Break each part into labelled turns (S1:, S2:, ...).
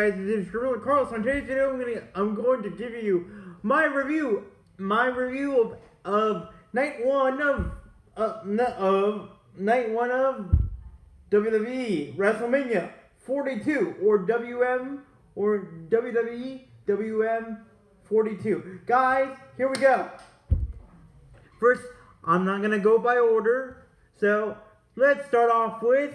S1: Guys, this is Gorilla Carlos. On today's video, I'm going to give you my review of night one of WWE WrestleMania 42 or WWE WM42. Guys, here we go. First, I'm not gonna go by order, so let's start off with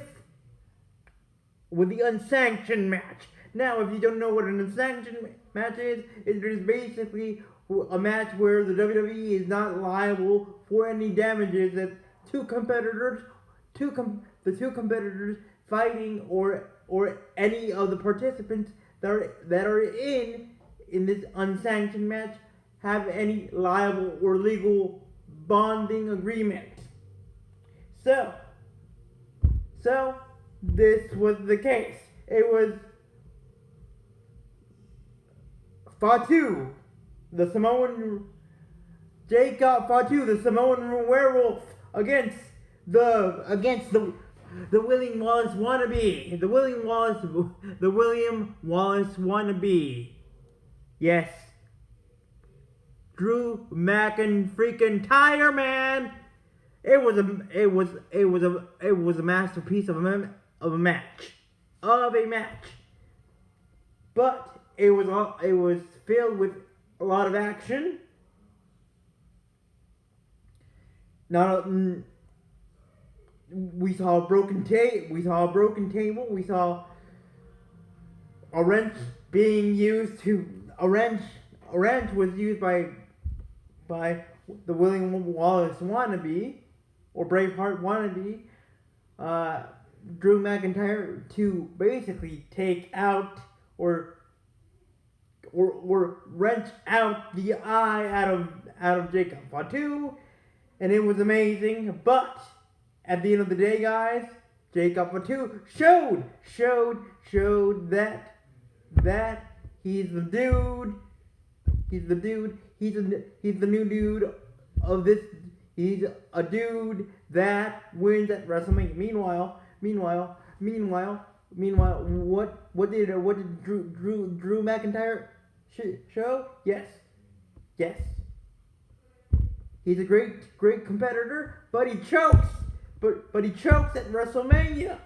S1: the unsanctioned match. Now, if you don't know what an unsanctioned match is, it is basically a match where the WWE is not liable for any damages that the two competitors fighting or any of the participants that are in this unsanctioned match have any liable or legal bonding agreement. So this was the case. It was Fatu, the Samoan werewolf against the William Wallace wannabe. The William Wallace wannabe. Yes. Drew McIntyre, man. It was a masterpiece of a match. But it was filled with a lot of action. We saw a broken table. We saw a wrench being used a wrench was used by the William Wallace wannabe or Braveheart wannabe, Drew McIntyre, to basically take out or wrench out the eye out of Jacob Fatu, and it was amazing. But at the end of the day, guys, Jacob Fatu showed that he's the dude. He's the new dude of this. He's a dude that wins at WrestleMania. Meanwhile, what did Drew McIntyre show? Yes. He's a great competitor, but he chokes. But he chokes at WrestleMania.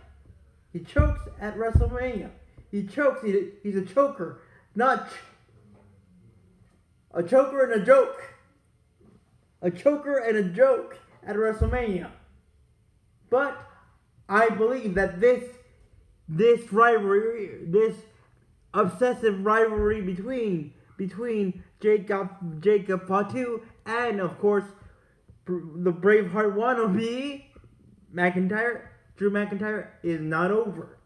S1: He's a choker, not a choker and a joke. A choker and a joke at WrestleMania. But I believe that this rivalry, this obsessive rivalry between Jacob Fatu and, of course, the Braveheart wannabe Drew McIntyre, is not over.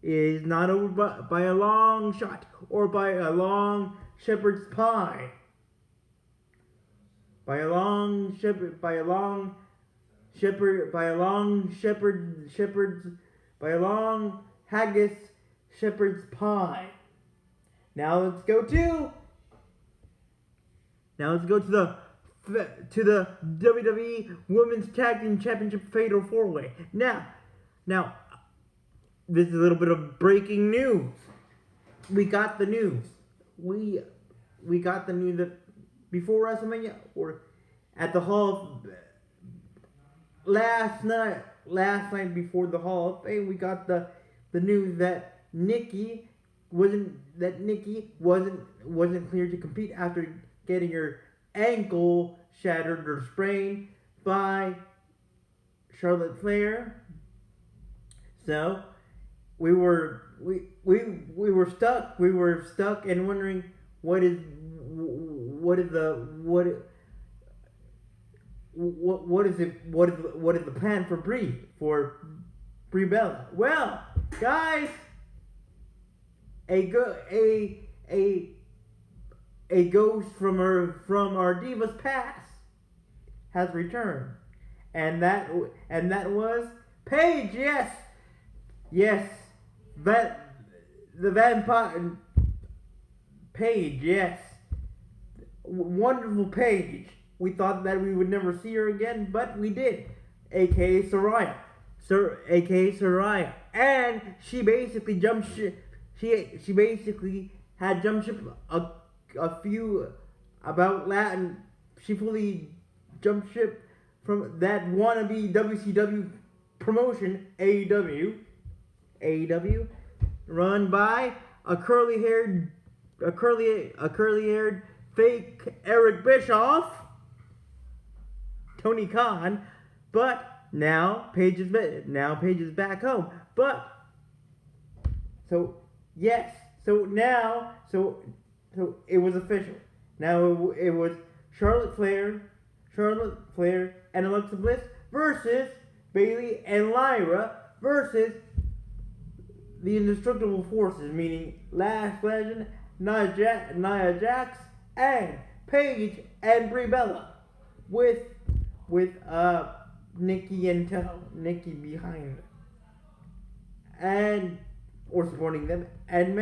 S1: It is not over by a long shot or by a long shepherd's pie. By a long haggis shepherd's pie. Now let's go to the WWE Women's Tag Team Championship Fatal 4-Way. Now, this is a little bit of breaking news. We got the news. We got the news that before WrestleMania, or at the Hall last night before the Hall of Fame, we got the news that Nikki wasn't cleared to compete after getting her ankle shattered or sprained by Charlotte Flair. So we were stuck and wondering what is the plan for Brie Bella? Well, guys, a ghost from our Divas past has returned, and that was Paige. Yes, that the vampire Paige. Yes, wonderful Paige. We thought that we would never see her again, but we did. AKA Saraya. And she basically she basically had jump ship a few about Latin. She fully jumped ship from that wannabe WCW promotion, AEW, run by a curly-haired fake Eric Bischoff, Tony Khan, but now Paige is back home. But so it was official. Now it was Charlotte Flair, and Alexa Bliss versus Bayley and Lyra versus the Indestructible Forces, meaning Lash Legend, Nia Jax, and Paige and Brie Bella, with Nikki behind, or supporting them, and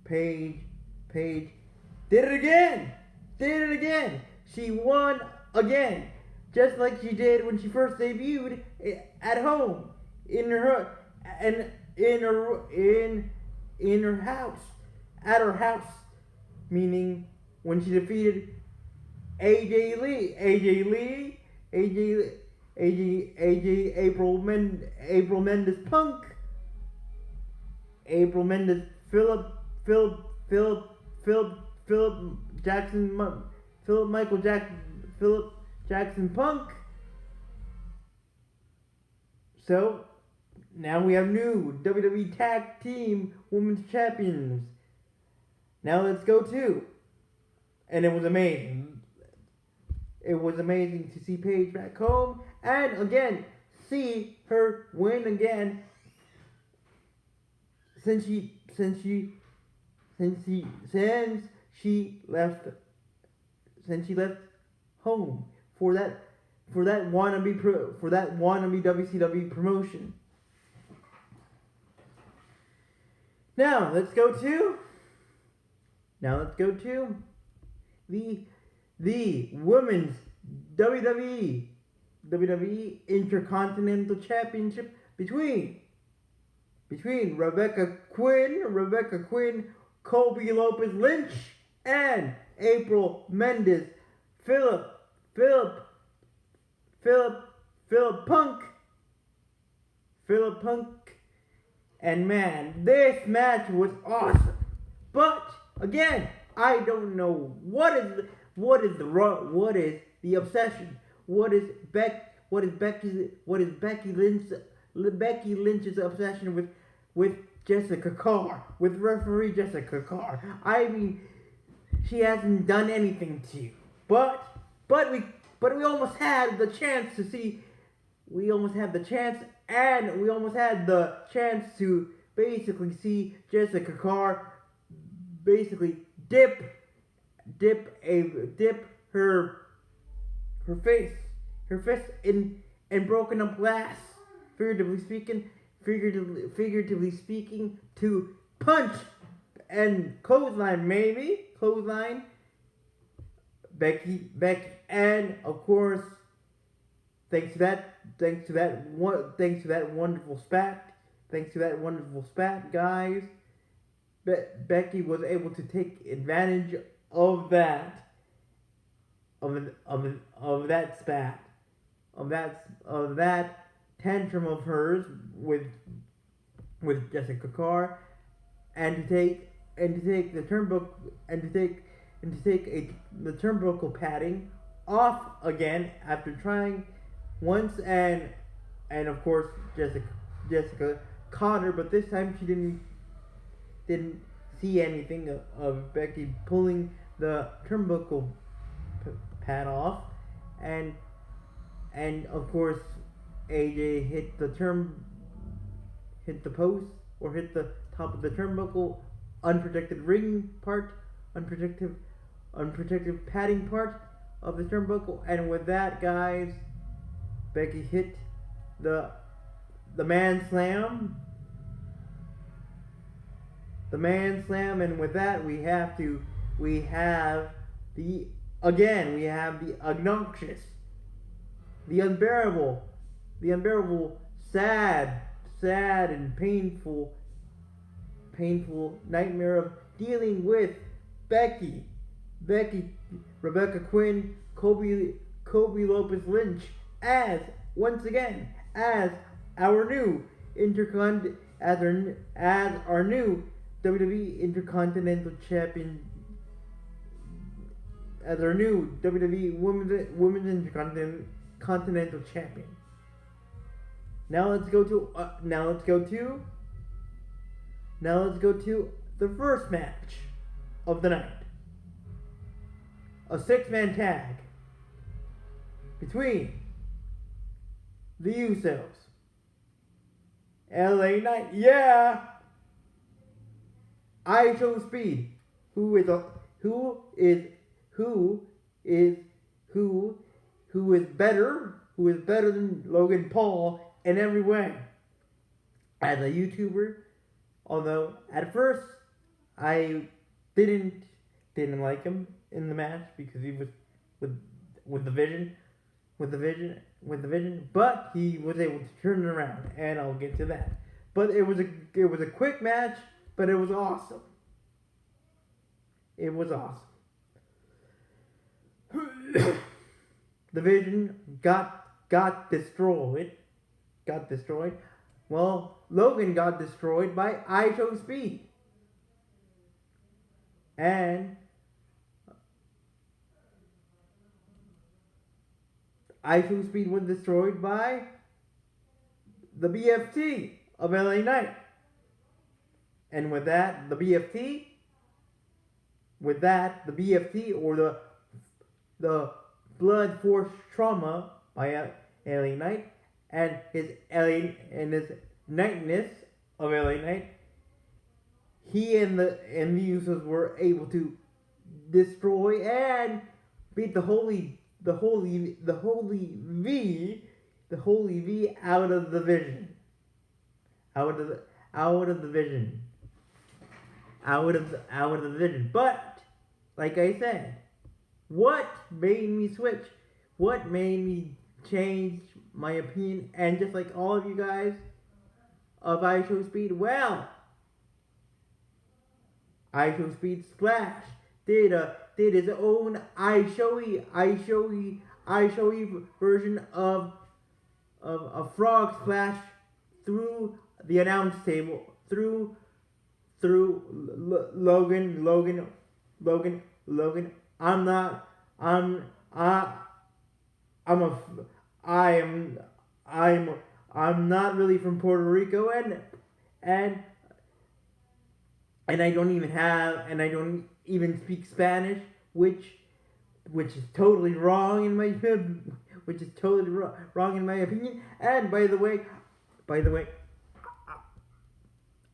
S1: Paige did it again. She won again, just like she did when she first debuted at home in her house, at her house, meaning when she defeated AJ Lee, April Mendez Punk, Philip Jackson Punk. So now we have new WWE Tag Team Women's Champions. Now let's go to, and it was amazing. It was amazing to see Paige back home, and again see her win again since she left home for that wannabe WCW promotion. Now let's go to the women's WWE Intercontinental Championship between Rebecca Quinn, Kobe Lopez Lynch, and April Mendez, Philip Punk. And man, this match was awesome. But again, I don't know what is the obsession. What is Becky Lynch's obsession with Jessica Carr, with referee Jessica Carr? I mean, she hasn't done anything to you. But we almost had the chance to see. We almost had the chance to basically see Jessica Carr basically dip her fist in broken up glass, figuratively speaking, to punch and clothesline Becky, and of course, thanks to that wonderful spat, guys, Becky was able to take advantage of that tantrum of hers with Jessica Carr, and to take the turnbuckle padding off again after trying once, and of course Jessica caught her, but this time she didn't see anything of Becky pulling the turnbuckle pad off, and of course AJ hit the post, or hit the top of the turnbuckle, unprotected padding part of the turnbuckle, and with that, guys, Becky hit the man slam, and with that we have the obnoxious, the unbearable, sad sad and painful nightmare of dealing with Becky, Rebecca Quinn, Kobe Lopez Lynch as once again as our new our new WWE Intercontinental Champion, as our new WWE Women's Intercontinental Champion. Now let's go to the first match of the night. A 6-man tag between the Usos, LA Knight, IShowSpeed, who is better than Logan Paul in every way as a YouTuber. Although at first I didn't like him in the match because he was with the vision, but he was able to turn it around, and I'll get to that. But it was a quick match, but it was awesome. It was awesome. The Vision got destroyed. Well, Logan got destroyed by IShowSpeed. And IShowSpeed was destroyed by the BFT of LA Knight. And with that, the BFT or the Blood Force Trauma by LA Knight and his Knightness of LA Knight, he and the Usos were able to destroy and beat the Holy V out of the Vision. Out of the Vision. But like I said, what made me switch? What made me change my opinion? And just like all of you guys of IShowSpeed, well, IShowSpeed Splash did his own iShowy version of a frog splash through the announce table, through Logan. I'm not really from Puerto Rico, and I don't even speak Spanish, which is totally wrong in my opinion. And by the way,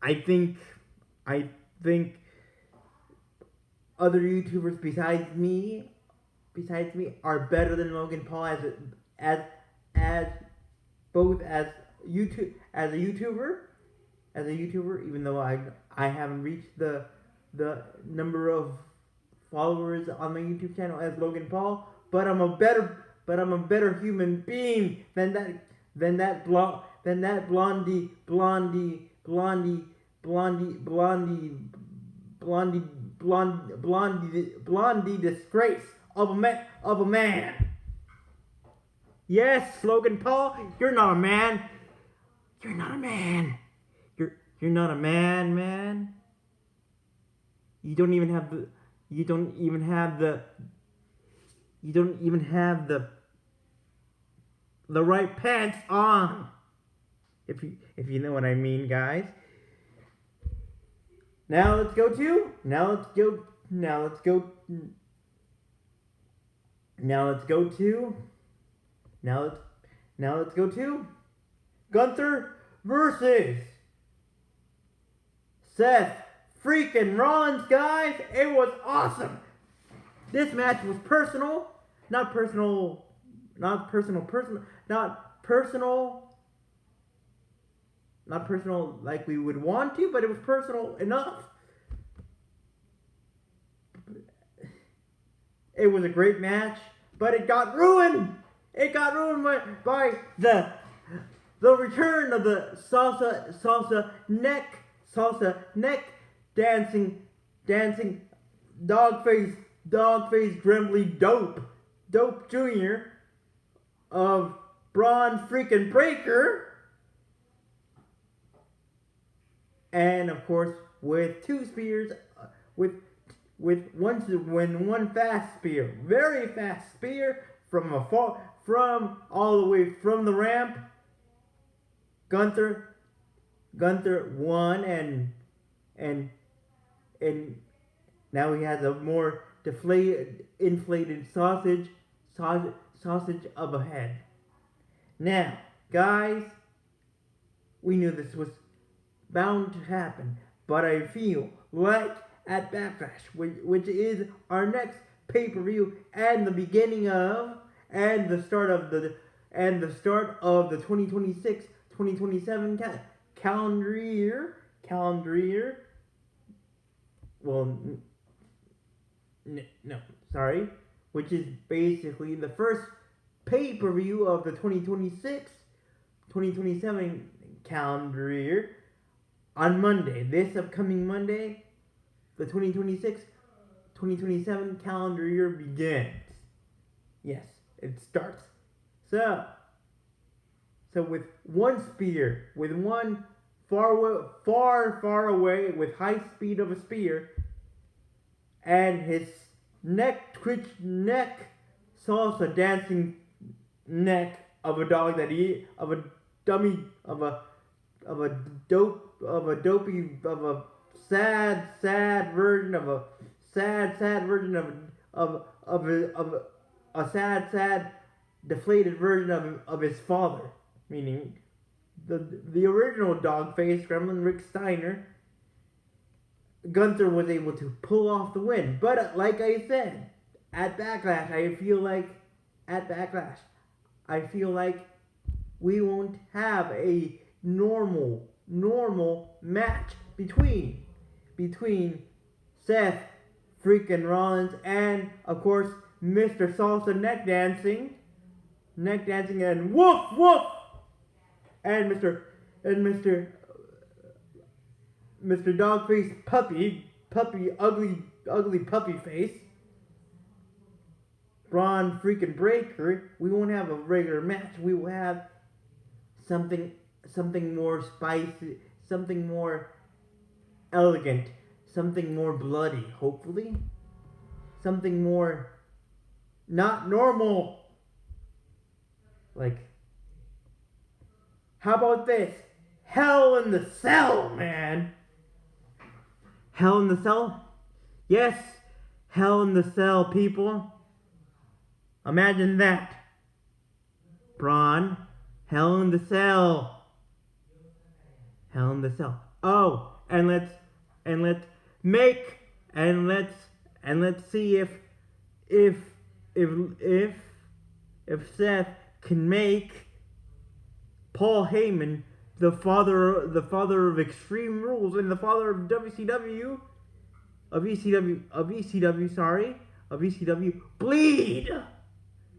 S1: I think other YouTubers besides me are better than Logan Paul as a YouTuber, even though I haven't reached the number of followers on my YouTube channel as Logan Paul, but I'm a better human being than that blondie disgrace of a man. Yes, Logan Paul, you're not a man. You're not a man. You're not a man. You don't even have the right pants on. If you know what I mean, guys. Now let's go to Gunther versus Seth freaking Rollins, guys. It was awesome. This match was not personal like we would want to, but it was personal enough. It was a great match, but it got ruined. It got ruined by the return of the salsa neck dancing dog face Gremley Dope Jr. of Braun freaking Breaker, and of course with two spears, with one fast spear, very fast spear from all the way from the ramp. Gunther won, and now he has a more inflated sausage of a head. Now, guys, we knew this was bound to happen, but I feel like at Backlash, which is our next pay-per-view and the beginning of and the start of the 2026-2027 calendar year. Well, no, sorry, which is basically the first pay-per-view of the 2026-2027 calendar year on Monday. This upcoming Monday, the 2026-2027 calendar year begins. Yes, it starts. So with one spear, with one far away, with high speed of a spear, and his neck salsa dancing neck of a dog of a sad version of a sad deflated version of his father, meaning the original dog face gremlin Rick Steiner. Gunther was able to pull off the win, but like I said, at Backlash, I feel like we won't have a normal match between Seth freaking Rollins and of course Mr. Salsa neck dancing and woof woof and Mr. Dogface puppy ugly puppy face Braun freaking Breaker. We won't have a regular match. We will have something more spicy, something more elegant, something more bloody, hopefully. Something more not normal. Like, how about this? Hell in the Cell, man. Hell in the Cell? Yes, Hell in the Cell, people. Imagine that. Braun, Hell in the Cell. Hell in the Cell. Oh, and let's see if Seth can make Paul Heyman the father of Extreme Rules and the father of ECW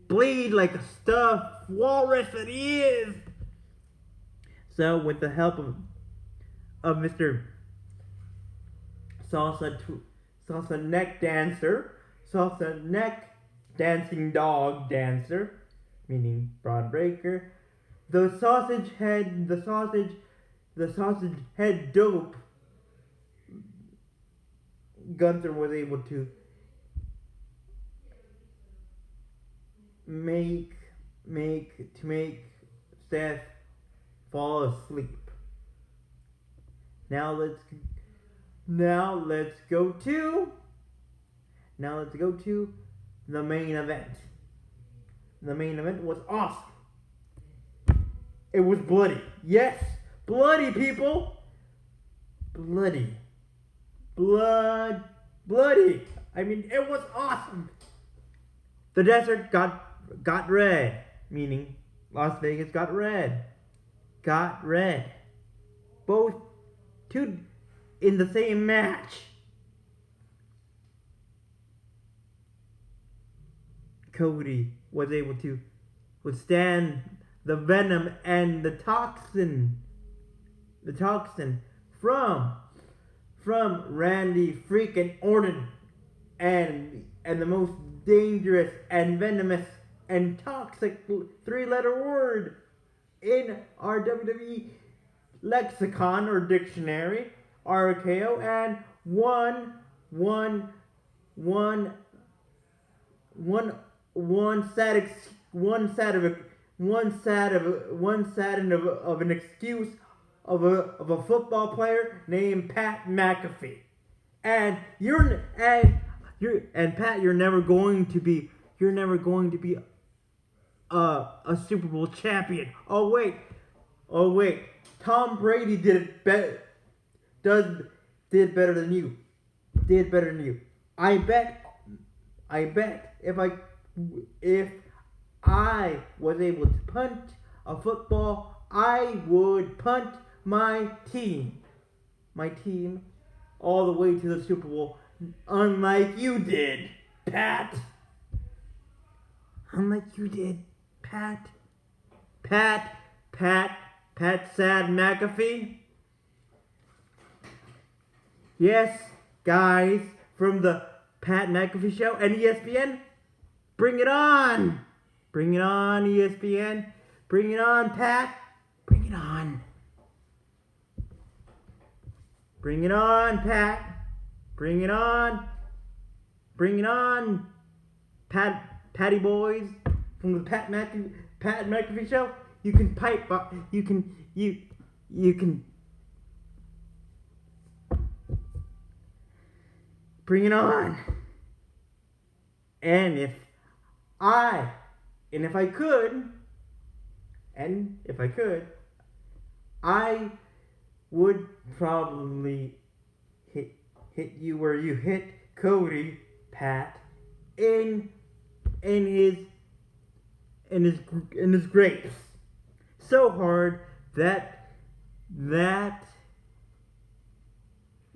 S1: bleed like a stuffed walrus that he is. So with the help of Mr. Salsa neck dancing dog dancer, meaning Braun Breaker, the sausage head dope, Gunther was able to make Seth fall asleep. Now let's go to the main event. The main event was awesome. It was bloody. Yes, bloody, people. Bloody. I mean, it was awesome. The desert got red, meaning Las Vegas got red. Both two in the same match. Cody was able to withstand the venom and the toxin from Randy freaking Orton, and the most dangerous and venomous and toxic 3-letter word in our WWE lexicon or dictionary, RKO, and one sad of an excuse of a football player named Pat McAfee. And Pat, you're never going to be a Super Bowl champion. Oh wait. Tom Brady did better than you. I bet if I was able to punt a football, I would punt my team all the way to the Super Bowl, unlike you did, Pat. Pat Sad McAfee. Yes, guys, from the Pat McAfee Show and ESPN. Bring it on! Bring it on, ESPN. Bring it on, Pat. Bring it on. Bring it on, Pat. Bring it on. Bring it on, Patty boys from the Pat McAfee Show. You can pipe up. You can. Bring it on. And if I could, I would probably hit you where you hit Cody, Pat, in his grapes, so hard that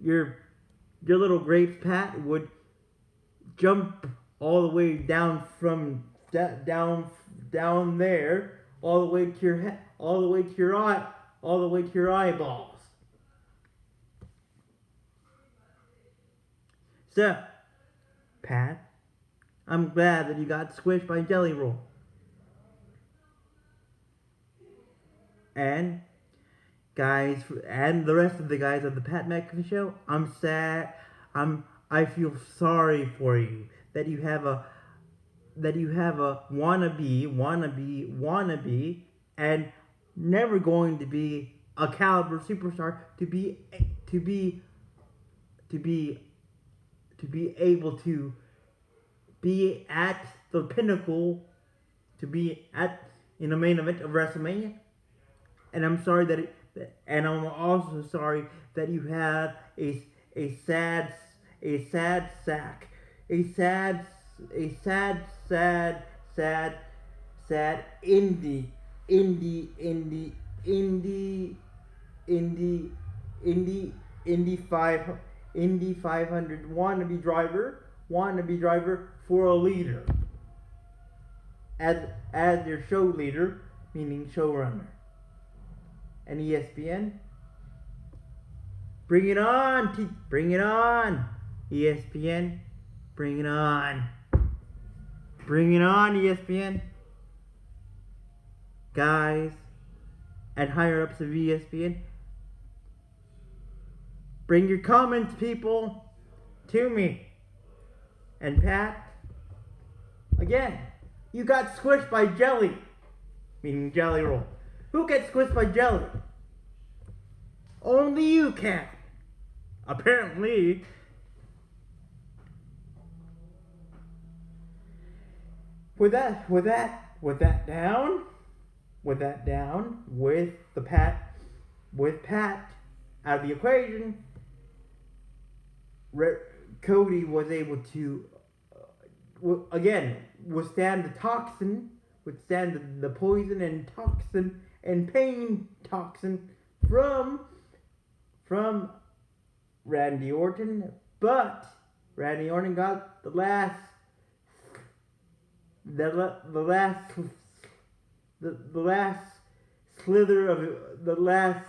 S1: your little grapes, Pat, would jump all the way down from down there, all the way to your head, all the way to your eyeballs. So, Pat, I'm glad that you got squished by Jelly Roll. And guys, and the rest of the guys of the Pat McAfee Show, I'm sad. I feel sorry for you that you have a wannabe, and never going to be a caliber superstar to be able to be at the pinnacle, to be in the main event of WrestleMania. And I'm sorry and I'm also sorry that you have a sad sack, a sad Indy 500 wannabe driver for a leader, as your show leader, meaning showrunner. And ESPN, bring it on, ESPN, bring it on, ESPN, guys, and higher ups of ESPN, bring your comments, people, to me. And Pat, again, you got squished by jelly, meaning Jelly Roll. Who gets squished by jelly? Only you can. Apparently. With that down, with Pat out of the equation, Cody was able to again withstand the toxin, withstand the poison and toxin and pain toxin from Randy Orton, but Randy Orton got the last the last slither of the last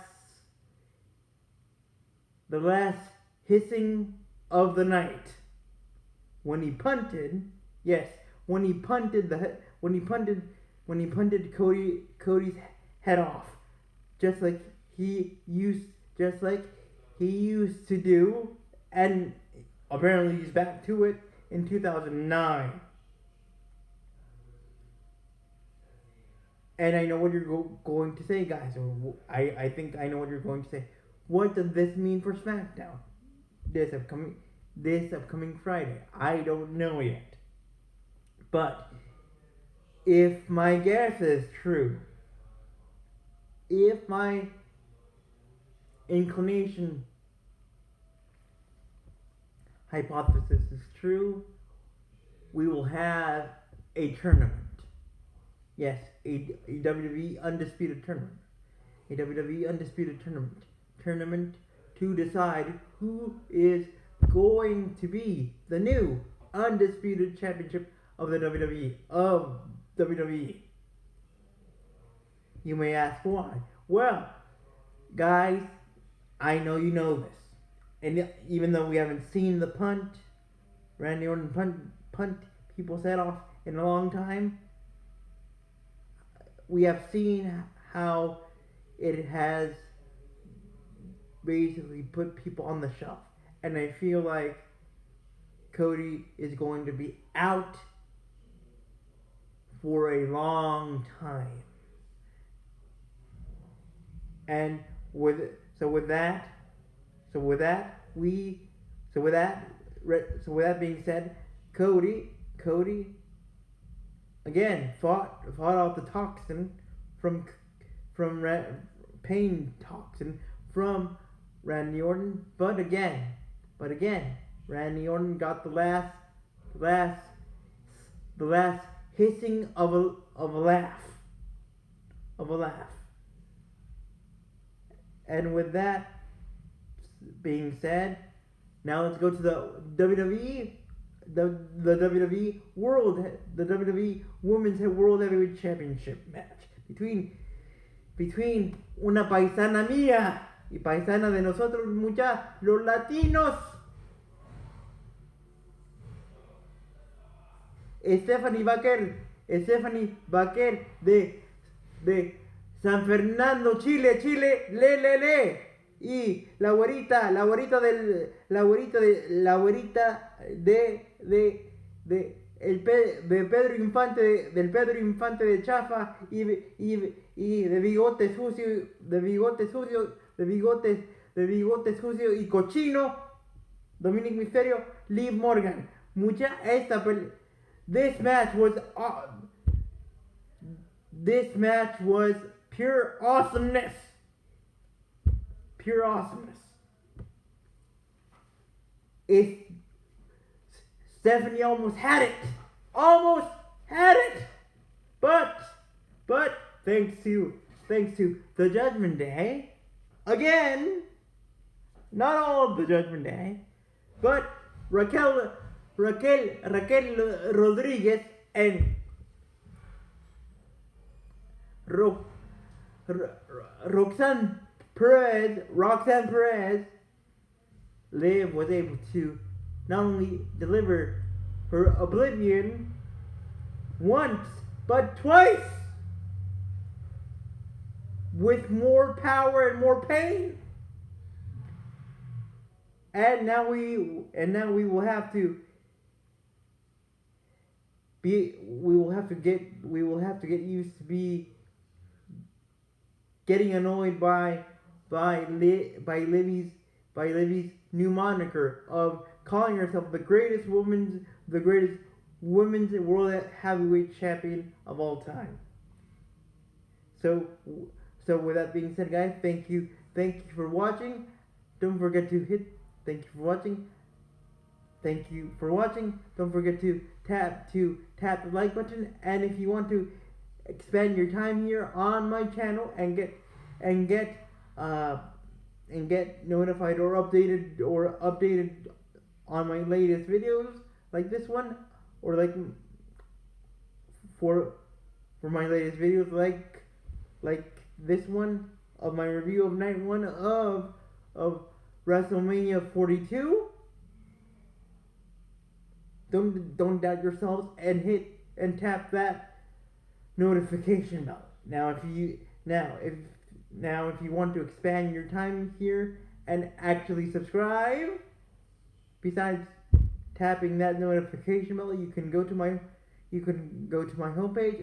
S1: hissing of the night. When he punted, yes, when he punted Cody's head off, just like he used to do, and apparently he's back to it in 2009. And I know what you're going to say, guys. I think I know what you're going to say. What does this mean for SmackDown this upcoming Friday? I don't know yet. But if my guess is true, if my inclination hypothesis is true, we will have a tournament. Yes, a WWE Undisputed Tournament. A WWE Undisputed Tournament. Tournament to decide who is going to be the new Undisputed Championship of the WWE. You may ask why. Well, guys, I know you know this. And even though we haven't seen the Randy Orton punt people's head off in a long time, we have seen how it has basically put people on the shelf. And I feel like Cody is going to be out for a long time. And with that being said, Cody again fought off the toxin from pain toxin from Randy Orton, but again, Randy Orton got the last hissing of a laugh. And with that being said, now let's go to the WWE WWE Women's World Heavyweight Championship match between una paisana mía y paisana de nosotros los latinos, Stephanie Baker de San Fernando, Chile, le. Y la güerita de Pedro Infante de Chafa y de bigote sucio y cochino, Dominic Mysterio, Liv Morgan. This match was pure awesomeness. Stephanie almost had it, but thanks to the Judgment Day, again, not all of the Judgment Day, but Raquel Rodriguez and Roxanne Perez, Liv was able to not only deliver her oblivion once, but twice, with more power and more pain. And now we will have to get used to be getting annoyed by Livy's new moniker of calling herself the greatest women's world heavyweight champion of all time. So with that being said, guys, thank you for watching. Don't forget to thank you for watching. Don't forget to tap the like button, and if you want to expand your time here on my channel and get notified or updated on my latest videos like this one, or like for for my latest videos, like this one of my review of night 1 of WrestleMania 42. Don't doubt yourselves and hit and tap that notification bell. Now if you want to expand your time here and actually subscribe, besides tapping that notification bell, you can go to my homepage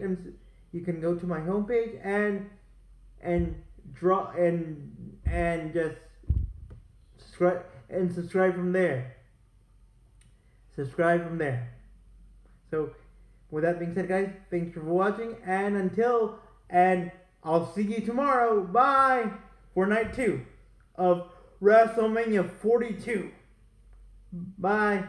S1: and just subscribe from there. So with that being said, guys, thanks for watching, and I'll see you tomorrow. Bye for night 2 of WrestleMania 42. Bye.